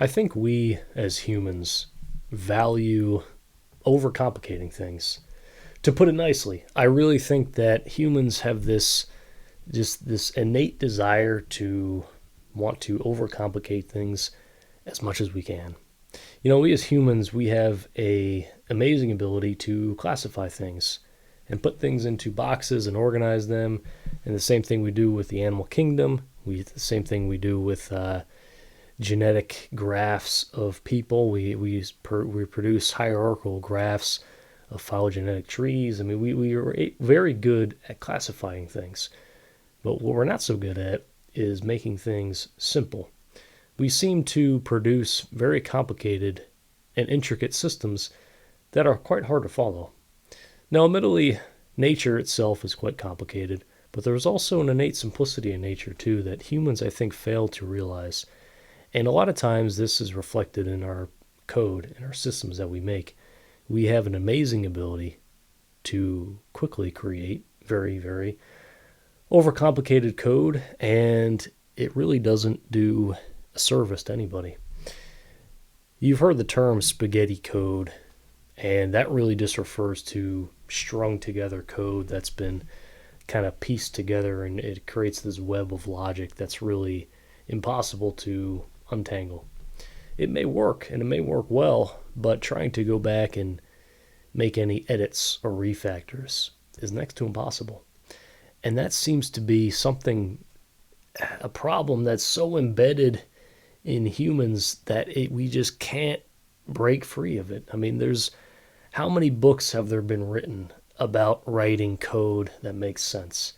I think we as humans value overcomplicating things. To put it nicely, I really think that humans have this innate desire to want to overcomplicate things as much as we can. We as humans, we have a amazing ability to classify things and put things into boxes and organize them. And the same thing we do with the animal kingdom. The same thing we do with genetic graphs of people. We produce hierarchical graphs of phylogenetic trees. I mean, we are very good at classifying things. But what we're not so good at is making things simple. We seem to produce very complicated and intricate systems that are quite hard to follow. Now, admittedly, nature itself is quite complicated, but there's also an innate simplicity in nature, too, that humans, I think, fail to realize. And a lot of times this is reflected in our code, in our systems that we make. We have an amazing ability to quickly create very, very overcomplicated code, and it really doesn't do a service to anybody. You've heard the term spaghetti code, and that really just refers to strung together code that's been kind of pieced together, and it creates this web of logic that's really impossible to untangle. It may work, and it may work well, but trying to go back and make any edits or refactors is next to impossible. And that seems to be a problem that's so embedded in humans that we just can't break free of it. I mean, how many books have there been written about writing code that makes sense?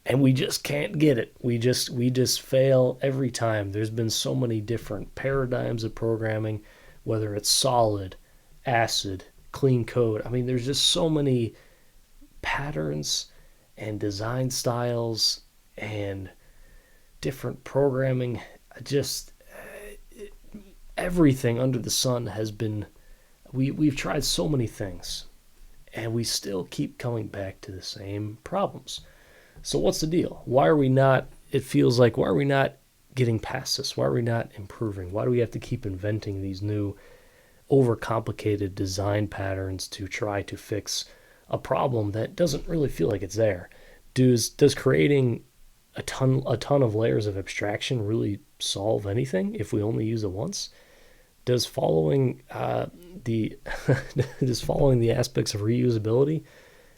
And we just can't get it. We just fail every time. There's been so many different paradigms of programming, whether it's solid, acid, clean code. I mean, there's just so many patterns and design styles and different programming. Just everything under the sun has been. We've tried so many things, and we still keep coming back to the same problems. So what's the deal? Why are we not? It feels like, why are we not getting past this? Why are we not improving? Why do we have to keep inventing these new overcomplicated design patterns to try to fix a problem that doesn't really feel like it's there? Does creating a ton of layers of abstraction really solve anything if we only use it once? Does following the does following the aspects of reusability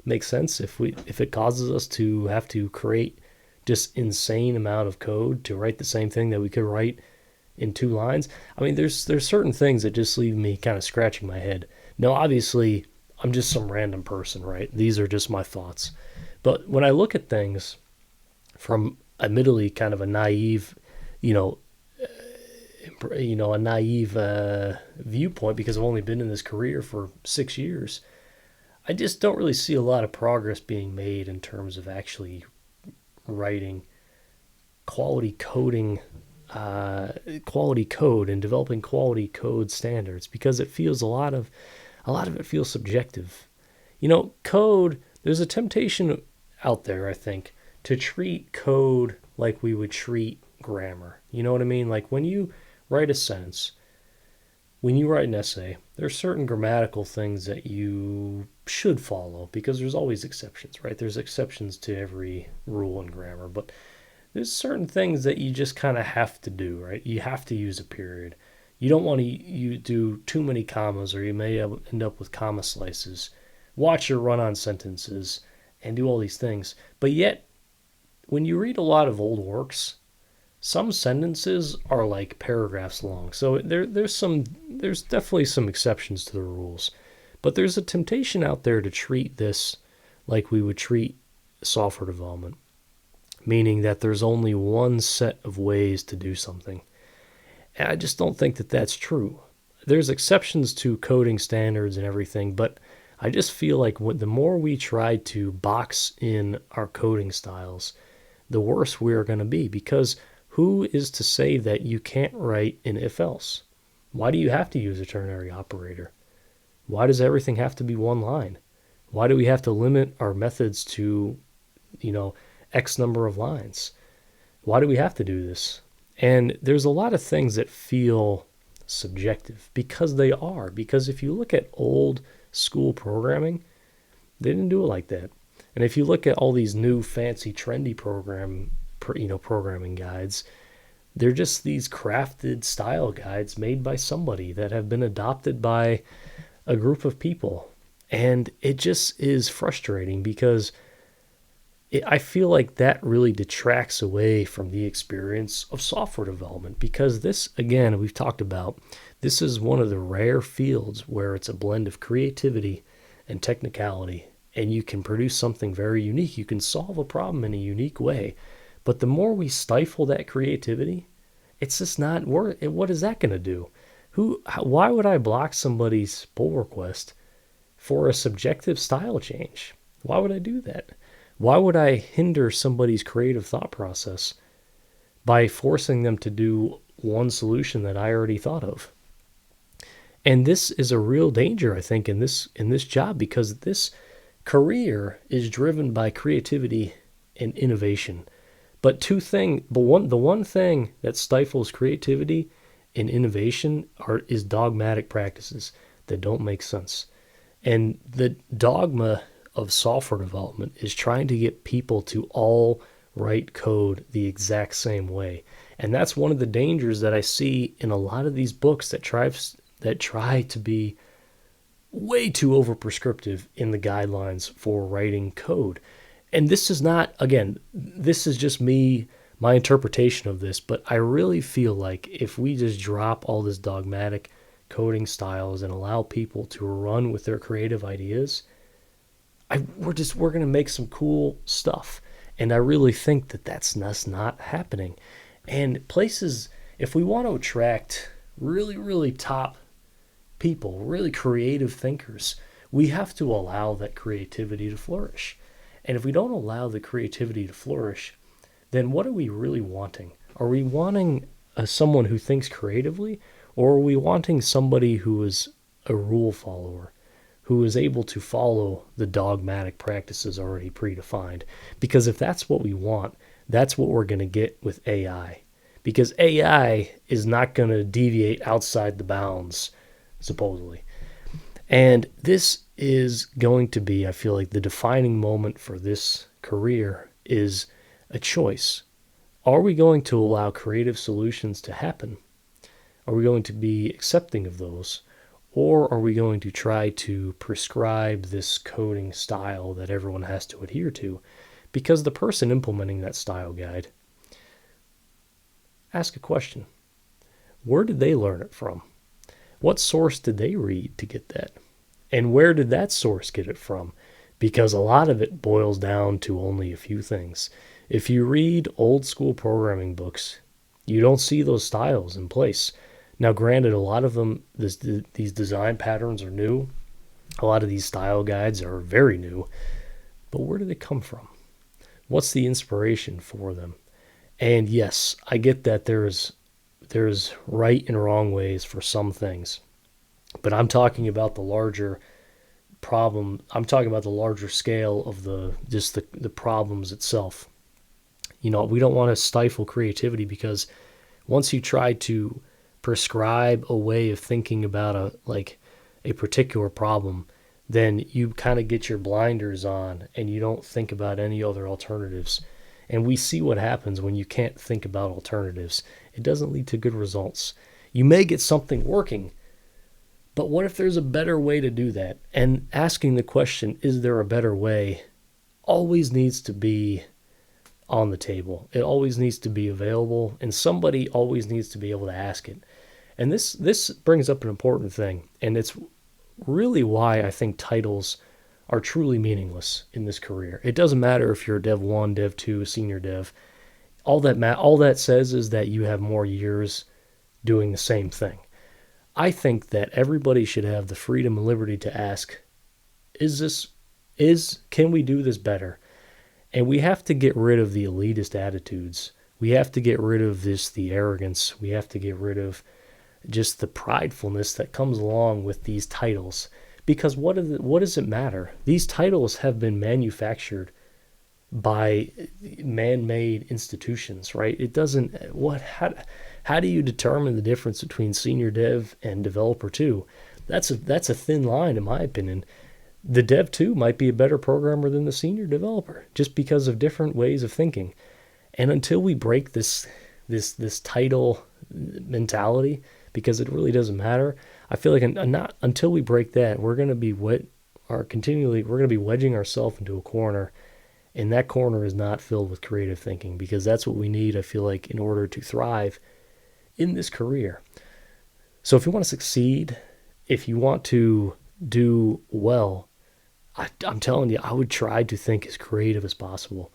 make sense if it causes us to have to create just insane amount of code to write the same thing that we could write in 2 lines? I mean, there's certain things that just leave me kind of scratching my head. Now, obviously, I'm just some random person, right? These are just my thoughts. But when I look at things from admittedly kind of a naive, you know, a naive viewpoint, because I've only been in this career for 6 years, I just don't really see a lot of progress being made in terms of actually writing quality coding, quality code, and developing quality code standards, because a lot of it feels subjective. Code. There's a temptation out there, I think, to treat code like we would treat grammar. You know what I mean? Like when you write a sentence, when you write an essay, there are certain grammatical things that you should follow, because there's always exceptions, right? There's exceptions to every rule in grammar, but there's certain things that you just kind of have to do, right? You have to use a period. You don't want to you do too many commas, or you may end up with comma slices. Watch your run-on sentences and do all these things. But yet, when you read a lot of old works, some sentences are like paragraphs long. So there's definitely some exceptions to the rules. But there's a temptation out there to treat this like we would treat software development, meaning that there's only one set of ways to do something. And I just don't think that that's true. There's exceptions to coding standards and everything, but I just feel like the more we try to box in our coding styles, the worse we are going to be, because who is to say that you can't write an if-else? Why do you have to use a ternary operator? Why does everything have to be one line? Why do we have to limit our methods to, X number of lines? Why do we have to do this? And there's a lot of things that feel subjective, because they are. Because if you look at old school programming, they didn't do it like that. And if you look at all these new fancy trendy programming guides, they're just these crafted style guides made by somebody that have been adopted by a group of people. And it just is frustrating because I feel like that really detracts away from the experience of software development, because this, again, we've talked about, this is one of the rare fields where it's a blend of creativity and technicality, and you can produce something very unique. You can solve a problem in a unique way. But the more we stifle that creativity, it's just not worth it. What is that going to do? Why would I block somebody's pull request for a subjective style change? Why would I do that? Why would I hinder somebody's creative thought process by forcing them to do one solution that I already thought of? And this is a real danger, I think, in this job, because this career is driven by creativity and innovation. But the one thing that stifles creativity and innovation is dogmatic practices that don't make sense. And the dogma of software development is trying to get people to all write code the exact same way. And that's one of the dangers that I see in a lot of these books that try to be way too over-prescriptive in the guidelines for writing code. And this is not, again, this is just my interpretation of this, but I really feel like if we just drop all this dogmatic coding styles and allow people to run with their creative ideas, we're going to make some cool stuff. And I really think that that's not happening. And places, if we want to attract really, really top people, really creative thinkers, we have to allow that creativity to flourish. And if we don't allow the creativity to flourish, then what are we really wanting? Are we wanting someone who thinks creatively, or are we wanting somebody who is a rule follower, who is able to follow the dogmatic practices already predefined? Because if that's what we want, that's what we're going to get with AI. Because AI is not going to deviate outside the bounds, supposedly. And this is going to be, I feel like, the defining moment for this career is a choice. Are we going to allow creative solutions to happen? Are we going to be accepting of those? Or are we going to try to prescribe this coding style that everyone has to adhere to? Because the person implementing that style guide, ask a question. Where did they learn it from? What source did they read to get that? And where did that source get it from? Because a lot of it boils down to only a few things. If you read old school programming books, you don't see those styles in place. Now, granted, a lot of them, these design patterns are new. A lot of these style guides are very new. But where do they come from? What's the inspiration for them? And yes, I get that there's right and wrong ways for some things. But I'm talking about the larger problem. I'm talking about the larger scale of the problems itself. We don't want to stifle creativity, because once you try to prescribe a way of thinking about a particular problem, then you kind of get your blinders on and you don't think about any other alternatives. And we see what happens when you can't think about alternatives. It doesn't lead to good results. You may get something working, but what if there's a better way to do that? And asking the question, is there a better way, always needs to be on the table. It always needs to be available, and somebody always needs to be able to ask it. And this brings up an important thing, and it's really why I think titles are truly meaningless in this career. It doesn't matter if you're a Dev 1, Dev 2, Senior Dev. All that says is that you have more years doing the same thing. I think that everybody should have the freedom and liberty to ask, can we do this better? And we have to get rid of the elitist attitudes. We have to get rid of the arrogance. We have to get rid of just the pridefulness that comes along with these titles. Because what does it matter? These titles have been manufactured by man-made institutions, right? It doesn't. How do you determine the difference between senior dev and developer 2? That's a thin line, in my opinion. The dev 2 might be a better programmer than the senior developer, just because of different ways of thinking. And until we break this title mentality, because it really doesn't matter, I feel like not until we break that, we're going to be we're going to be wedging ourselves into a corner, and that corner is not filled with creative thinking, because that's what we need, I feel like, in order to thrive in this career. So if you want to succeed, if you want to do well, I'm telling you, I would try to think as creative as possible.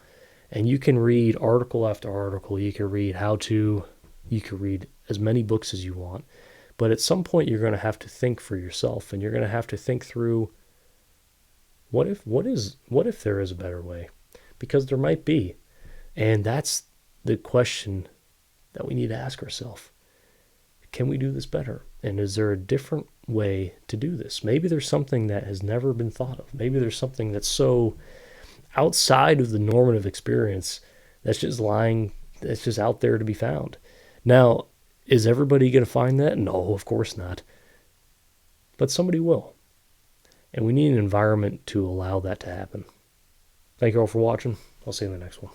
And you can read article after article. You can read how to. You can read as many books as you want. But at some point, you're going to have to think for yourself, and you're going to have to think through what if there is a better way? Because there might be. And that's the question that we need to ask ourselves. Can we do this better? And is there a different way to do this? Maybe there's something that has never been thought of. Maybe there's something that's so outside of the normative experience that's just out there to be found. Now, is everybody going to find that? No, of course not. But somebody will. And we need an environment to allow that to happen. Thank you all for watching. I'll see you in the next one.